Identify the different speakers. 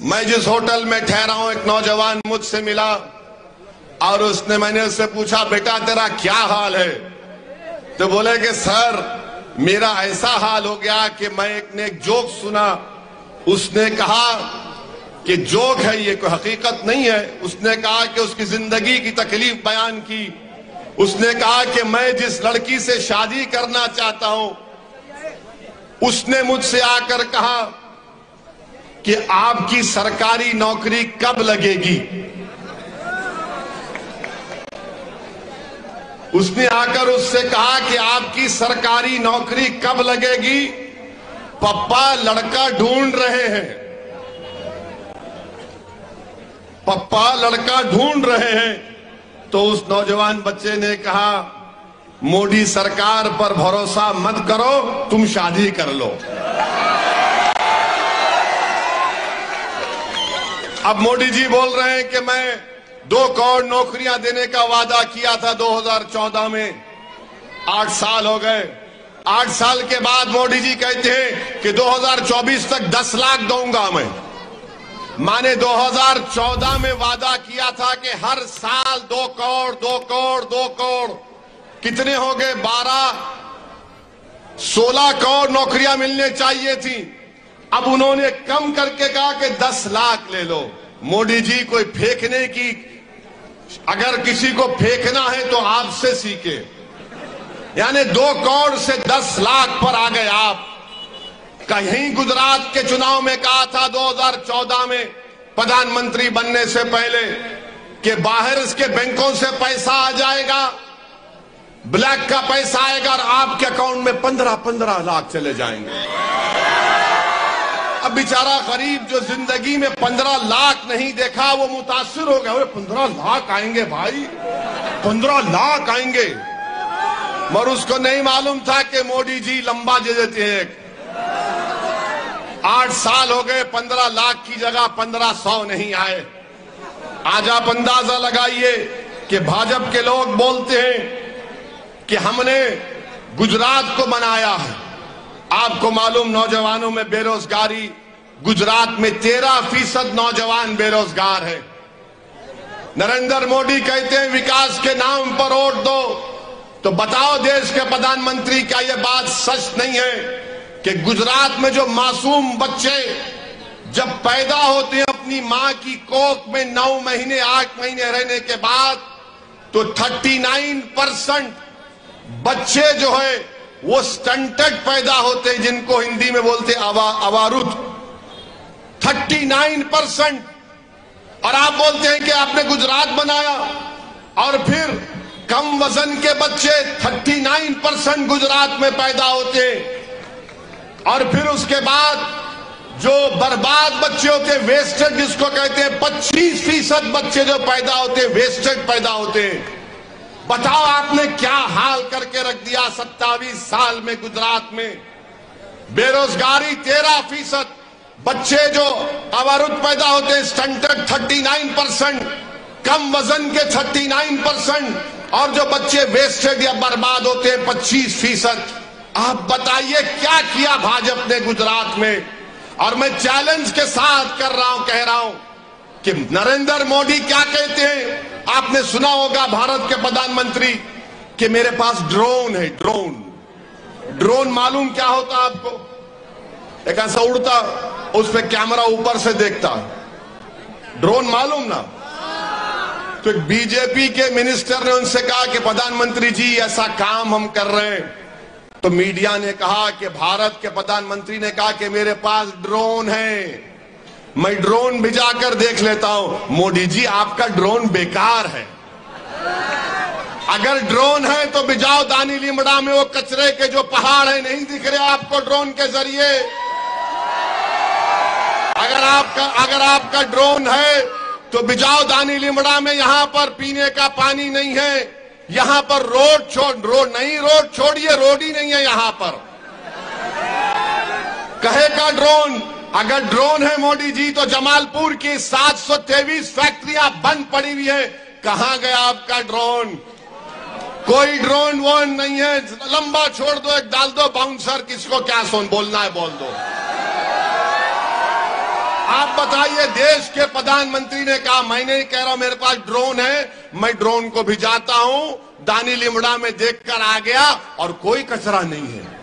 Speaker 1: मैं जिस होटल में ठहरा हूं, एक नौजवान मुझसे मिला और मैंने उससे पूछा, बेटा तेरा क्या हाल है? तो बोले कि सर मेरा ऐसा हाल हो गया कि मैं एक जोक सुना। उसने कहा कि जोक है, ये कोई हकीकत नहीं है। उसने कहा कि उसकी जिंदगी की तकलीफ बयान की। उसने कहा कि मैं जिस लड़की से शादी करना चाहता हूं, उसने मुझसे आकर कहा कि आपकी सरकारी नौकरी कब लगेगी। उसने आकर उससे कहा कि आपकी सरकारी नौकरी कब लगेगी, पप्पा लड़का ढूंढ रहे हैं, पप्पा लड़का ढूंढ रहे हैं। तो उस नौजवान बच्चे ने कहा, मोदी सरकार पर भरोसा मत करो, तुम शादी कर लो। अब मोदी जी बोल रहे हैं कि मैं 2 करोड़ नौकरियां देने का वादा किया था 2014 में। 8 साल हो गए। 8 साल के बाद मोदी जी कहते हैं कि 2024 तक 10 लाख दूंगा मैं। माने 2014 में वादा किया था कि हर साल 2 करोड़ 2 करोड़ 2 करोड़, कितने हो गए? 16 करोड़ नौकरियां मिलने चाहिए थी। अब उन्होंने कम करके कहा कि 10 लाख ले लो। मोदी जी कोई फेंकने की, अगर किसी को फेंकना है तो आपसे सीखे। यानी 2 करोड़ से 10 लाख पर आ गए आप। कहीं गुजरात के चुनाव में कहा था 2014 में प्रधानमंत्री बनने से पहले कि बाहर इसके बैंकों से पैसा आ जाएगा, ब्लैक का पैसा आएगा और आपके अकाउंट में 15-15 लाख चले जाएंगे। अब बेचारा गरीब जो जिंदगी में 15 लाख नहीं देखा, वो मुतासिर हो गया। 15 लाख आएंगे भाई, 15 लाख आएंगे। मगर उसको नहीं मालूम था कि मोदी जी लंबा दे देते हैं। 8 साल हो गए, 15 लाख की जगह 1500 नहीं आए। आज आप अंदाजा लगाइए कि भाजपा के लोग बोलते हैं कि हमने गुजरात को बनाया है। आपको मालूम नौजवानों में बेरोजगारी, गुजरात में 13% नौजवान बेरोजगार है। नरेंद्र मोदी कहते हैं विकास के नाम पर वोट दो। तो बताओ देश के प्रधानमंत्री, क्या यह बात सच नहीं है कि गुजरात में जो मासूम बच्चे जब पैदा होते हैं अपनी मां की कोख में 9 महीने 8 महीने रहने के बाद, तो 39% बच्चे जो है वो स्टंटेड पैदा होते हैं, जिनको हिंदी में बोलते अवारुद। 39%। और आप बोलते हैं कि आपने गुजरात बनाया। और फिर कम वजन के बच्चे 39% गुजरात में पैदा होते हैं। और फिर उसके बाद जो बर्बाद बच्चे होते हैं, वेस्टेड जिसको कहते हैं, 25% बच्चे जो पैदा होते हैं वेस्टेड पैदा होते हैं। बताओ आपने क्या हाल करके रख दिया 27 साल में गुजरात में। बेरोजगारी 13%, बच्चे जो अवारुद पैदा होते हैं स्टंटेड 39%, कम वजन के 39%, और जो बच्चे वेस्टेड या बर्बाद होते हैं 25%। आप बताइए क्या किया भाजपा ने गुजरात में। और मैं चैलेंज के साथ कह रहा हूं कि नरेंद्र मोदी क्या कहते हैं। आपने सुना होगा भारत के प्रधानमंत्री कि मेरे पास ड्रोन है। ड्रोन मालूम क्या होता आपको? एक ऐसा उड़ता, उस पे कैमरा ऊपर से देखता। ड्रोन मालूम ना? तो एक बीजेपी के मिनिस्टर ने उनसे कहा कि प्रधानमंत्री जी ऐसा काम हम कर रहे हैं। तो मीडिया ने कहा कि भारत के प्रधानमंत्री ने कहा कि मेरे पास ड्रोन है, मैं ड्रोन भिजाकर देख लेता हूं। मोदी जी आपका ड्रोन बेकार है। अगर ड्रोन है तो भिजाओ दानी लिमड़ा में वो कचरे के जो पहाड़ है, नहीं दिख रहे आपको ड्रोन के जरिए? अगर आपका ड्रोन है तो भिजाओ दानी लिमड़ा में, यहां पर पीने का पानी नहीं है, यहां पर रोड छोड़िए, रोड ही नहीं है यहां पर। कहेगा ड्रोन। अगर ड्रोन है मोदी जी तो जमालपुर की 723 फैक्ट्रियां बंद पड़ी हुई है, कहां गया आपका ड्रोन? कोई ड्रोन वोन नहीं है। लंबा छोड़ दो, एक डाल दो बाउंसर, किसको क्या बोलना है बोल दो। आप बताइए, देश के प्रधानमंत्री ने कहा, मैं नहीं कह रहा मेरे पास ड्रोन है, मैं ड्रोन को भिजाता हूं, दानी लिमड़ा में देखकर आ गया और कोई कचरा नहीं है।